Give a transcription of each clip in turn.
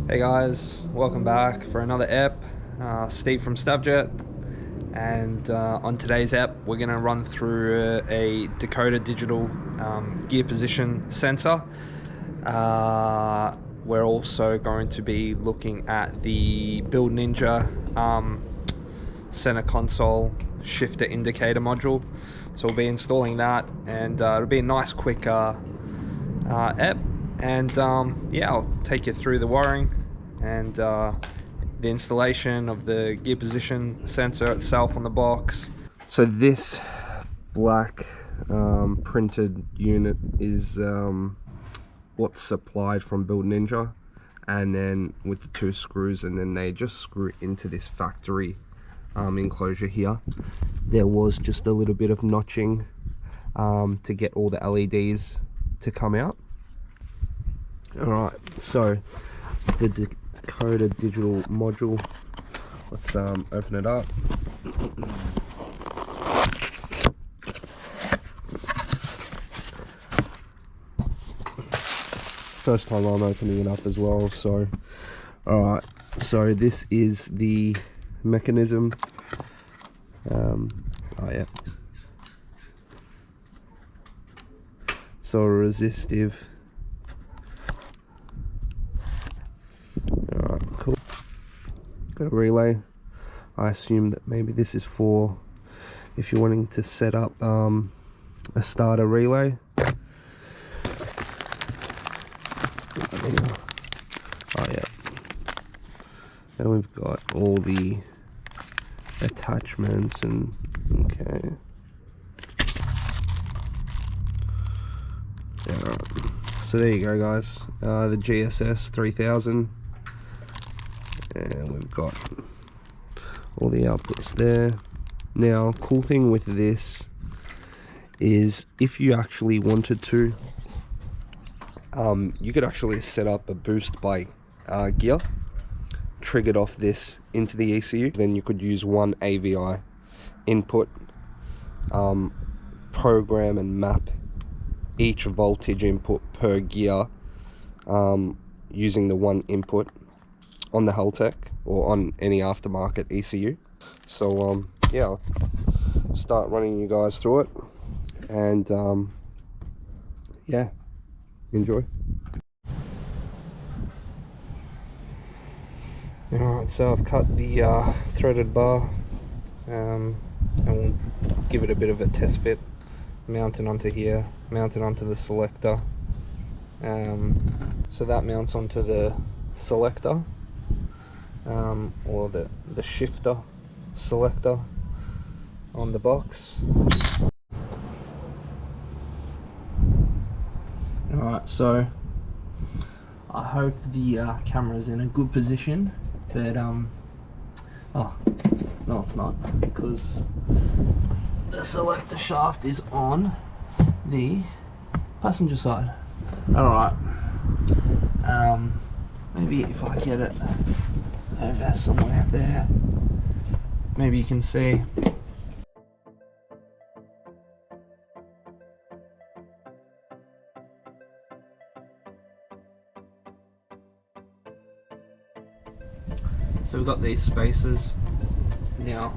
Hey guys, welcome back for another ep. Steve from Stavjet, and on today's ep we're going to run through a Dakota Digital gear position sensor. We're also going to be looking at the Build Ninja center console shifter indicator module. So we'll be installing that, and it'll be a nice quick ep. And yeah, I'll take you through the wiring and the installation of the gear position sensor itself on the box. So this black printed unit is what's supplied from Build Ninja, and then with the two screws, and then they just screw into this factory enclosure here. There was just a little bit of notching to get all the LEDs to come out. Alright, so the Dakota Digital module, let's open it up. First time I'm opening it up as well, so alright, so this is the mechanism. Oh yeah, so resistive. Alright, cool. Got a relay. I assume that maybe this is for if you're wanting to set up a starter relay. Oh yeah. And we've got all the attachments and okay. Alright. So there you go, guys. The GSS-3000. And we've got all the outputs there. Now, cool thing with this is if you actually wanted to, you could actually set up a boost by gear, triggered off this into the ECU. Then you could use one AVI input, program and map each voltage input per gear using the one input on the Haltech or on any aftermarket ECU. So yeah, I'll start running you guys through it, and yeah, enjoy. Alright, so I've cut the threaded bar, and we'll give it a bit of a test fit. Mount it onto here, mount it onto the selector. So that mounts onto the selector, or the shifter selector on the box. Alright, so I hope the camera's in a good position, but oh no, it's not, because the selector shaft is on the passenger side. Alright, maybe if I get it over somewhere there, maybe you can see. So we've got these spacers. Now,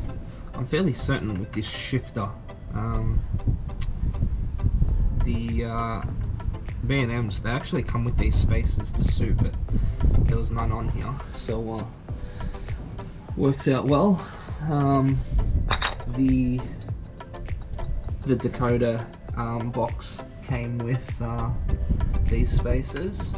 I'm fairly certain with this shifter, the B&Ms, they actually come with these spacers to suit, but there was none on here, so works out well. The Dakota box came with these spacers.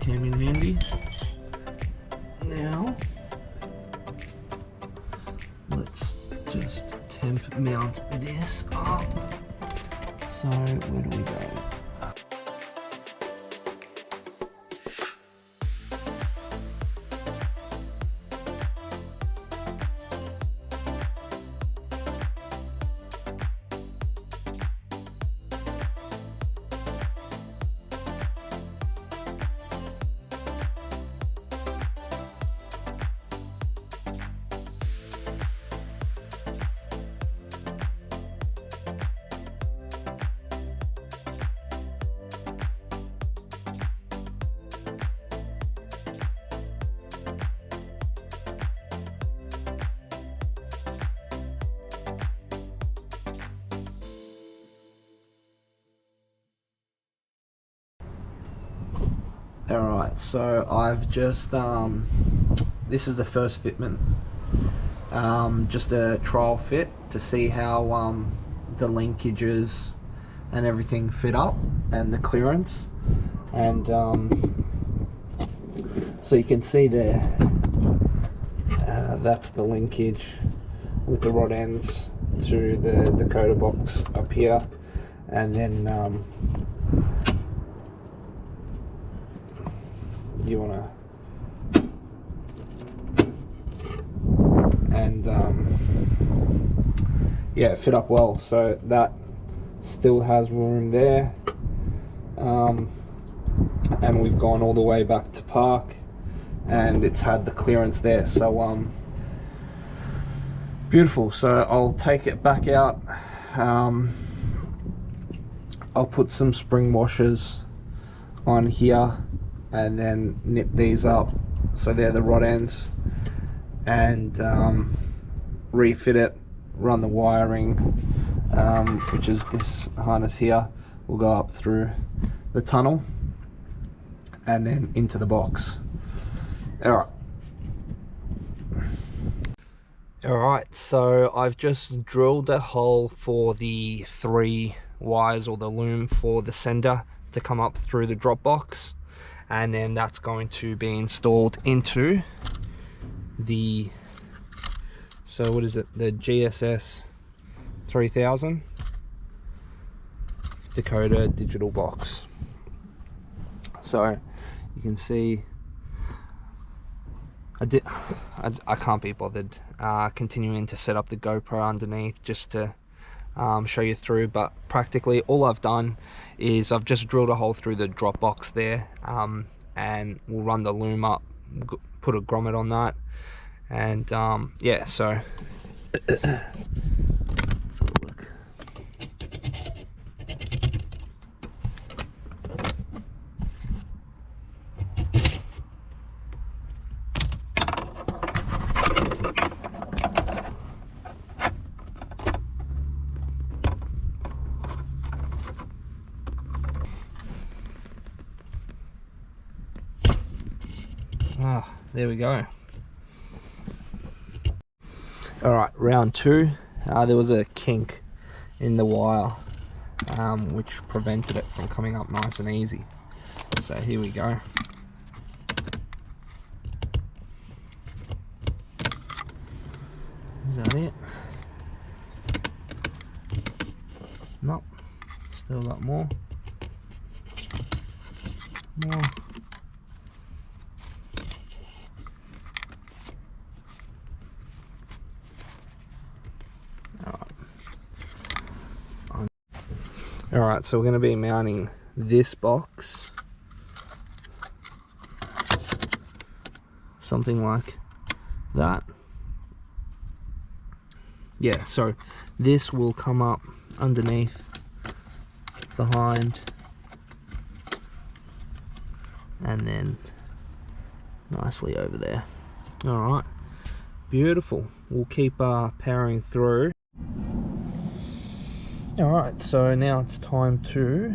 Came in handy. Now mount this up. So where do we go? Alright, so I've just, this is the first fitment, just a trial fit to see how the linkages and everything fit up and the clearance, and so you can see there, that's the linkage with the rod ends to the Dakota box up here, and then you want to, and yeah, it fit up well, so that still has room there, and we've gone all the way back to park and it's had the clearance there, so beautiful. So I'll take it back out, I'll put some spring washers on here and then nip these up so they're the rod ends, and refit it, run the wiring, which is this harness here, will go up through the tunnel and then into the box. Alright, so I've just drilled a hole for the 3 wires or the loom for the sender to come up through the drop box, and then that's going to be installed into the, so what is it, the GSS-3000 Dakota Digital box. So you can see I can't be bothered continuing to set up the GoPro underneath just to show you through, but practically all I've done is I've just drilled a hole through the drop box there, and we'll run the loom up, put a grommet on that, and yeah, so let's have a look. There we go. Alright, round 2. There was a kink in the wire, which prevented it from coming up nice and easy. So here we go. Is that it? Nope. Still got more. More. Alright, so we're going to be mounting this box, something like that. Yeah, so this will come up underneath, behind, and then nicely over there. Alright, beautiful. We'll keep powering through. Alright, so now it's time to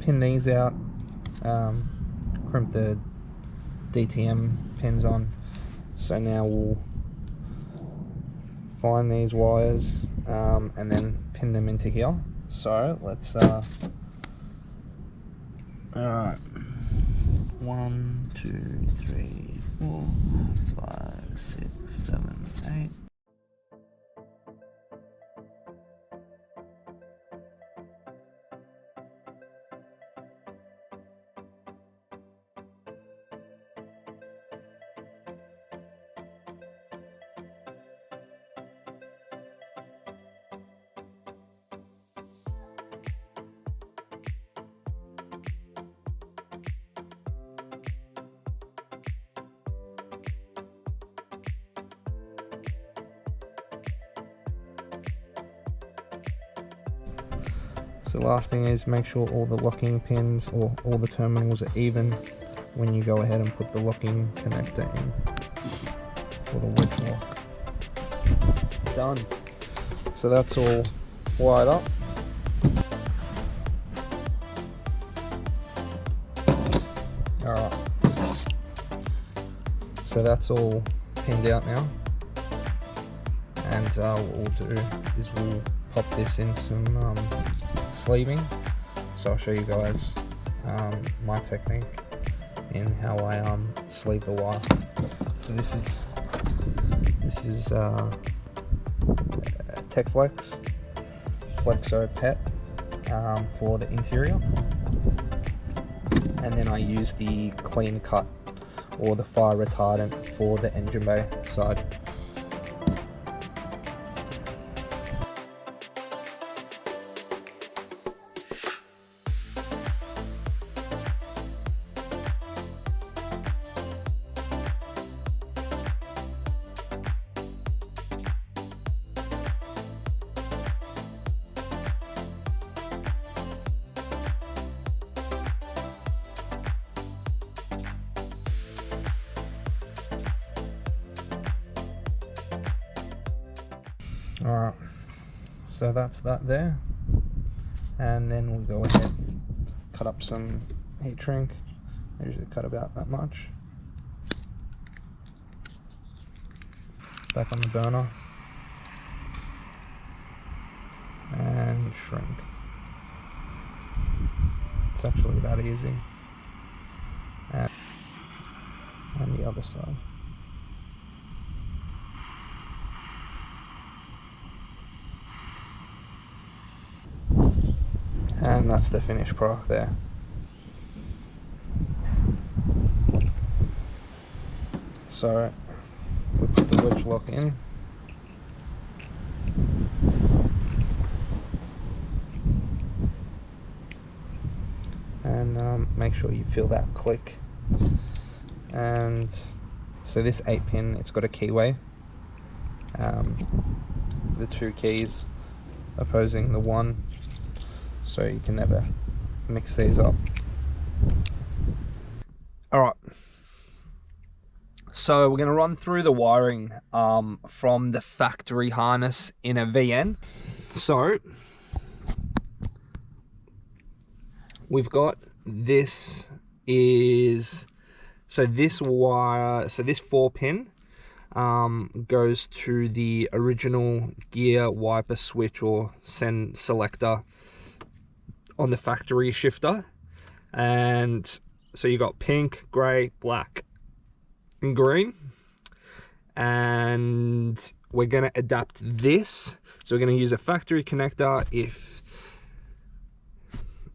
pin these out, crimp the DTM pins on. So now we'll find these wires and then pin them into here. So let's alright, 1, 2, 3, 4, 5, 6, 7, 8. So the last thing is make sure all the locking pins or all the terminals are even when you go ahead and put the locking connector in for the wedge lock. Done. So that's all wired up. Alright. So that's all pinned out now. And what we'll do is we'll pop this in some sleeving. So I'll show you guys my technique in how I sleeve the wire. So this is Tech Flex Flexo PET for the interior, and then I use the clean cut or the fire retardant for the engine bay side. Alright, so that's that there, and then we'll go ahead, cut up some heat shrink. I usually cut about that much. Back on the burner, and shrink. It's actually that easy. And the other side. And that's the finished product there. So we put the wedge lock in. And make sure you feel that click. And so this 8-pin, it's got a keyway. The 2 keys opposing the 1. So you can never mix these up. Alright, so we're going to run through the wiring from the factory harness in a VN. So we've got this this wire, so this 4-pin goes to the original gear wiper switch or send selector on the factory shifter. And so you got pink, grey, black and green, and we're going to adapt this. So we're going to use a factory connector if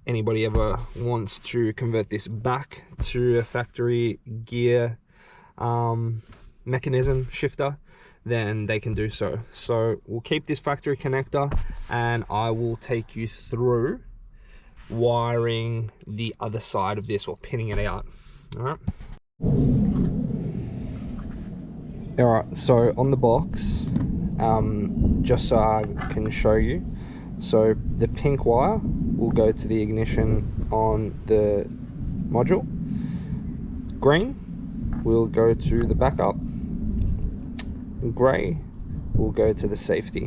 anybody ever wants to convert this back to a factory gear mechanism shifter, then they can do so. So we'll keep this factory connector, and I will take you through wiring the other side of this or pinning it out. All right, so on the box, just so I can show you, so the pink wire will go to the ignition on the module, green will go to the backup, grey will go to the safety,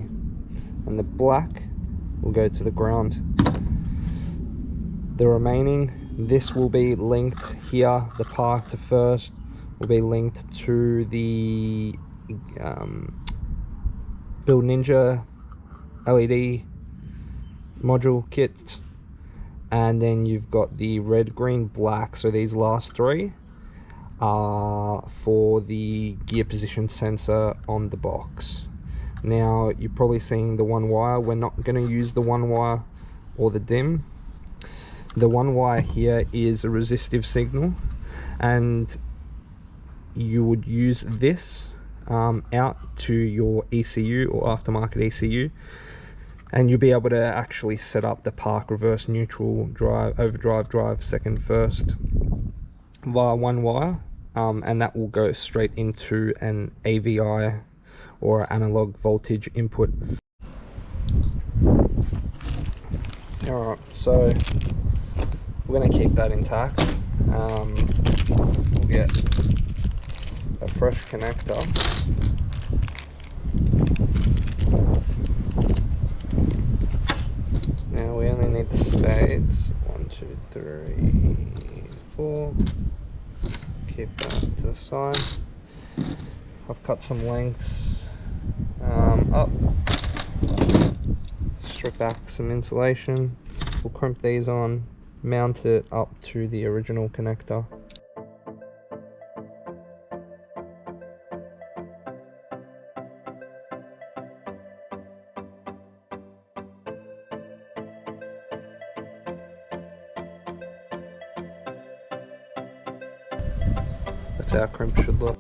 and the black will go to the ground. The remaining, this will be linked here, the park to first will be linked to the Build Ninja LED module kit, and then you've got the red, green, black. So these last 3 are for the gear position sensor on the box. Now you're probably seeing the 1 wire. We're not going to use the 1 wire or the DIM. The 1 wire here is a resistive signal, and you would use this out to your ECU or aftermarket ECU, and you'll be able to actually set up the park, reverse, neutral, drive, overdrive, drive, second, first via 1 wire, and that will go straight into an AVI or analog voltage input. Alright, so we're going to keep that intact. We'll get a fresh connector. Now we only need the spades. 1, 2, 3, 4. Keep that to the side. I've cut some lengths up. Strip back some insulation. We'll crimp these on, mount it up to the original connector. That's how crimp should look.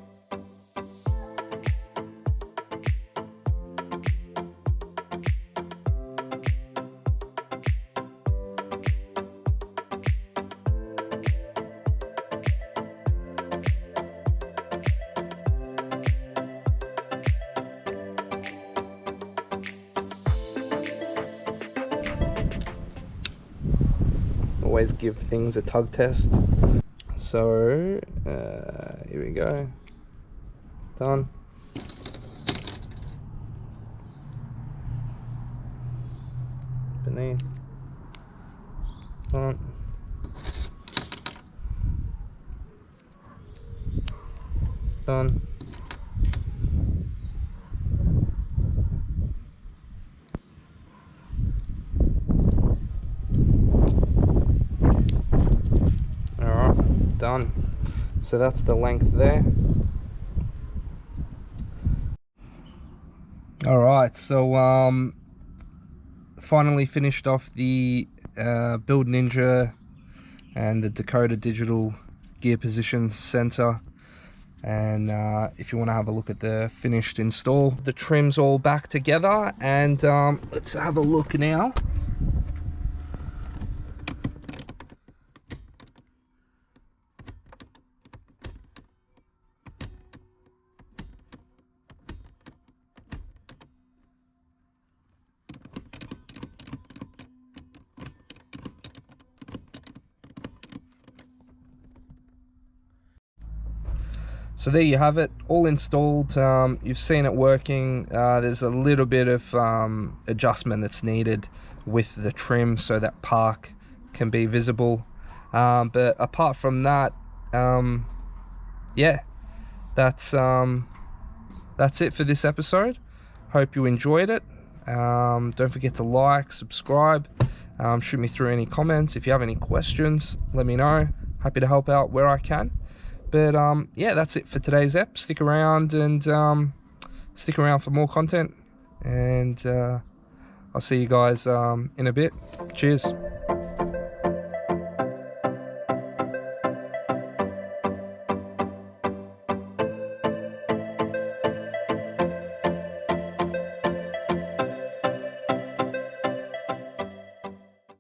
Always give things a tug test. So here we go. Done. Beneath. Done. Done. Done. So that's the length there. Alright, so finally finished off the Build Ninja and the Dakota Digital gear position sensor, and if you want to have a look at the finished install, the trim's all back together, and let's have a look now. So there you have it, all installed. You've seen it working. There's a little bit of adjustment that's needed with the trim so that park can be visible. But apart from that, yeah, that's it for this episode. Hope you enjoyed it. Don't forget to like, subscribe, shoot me through any comments. If you have any questions, let me know. Happy to help out where I can. But yeah, that's it for today's ep. Stick around and stick around for more content, and I'll see you guys in a bit. Cheers.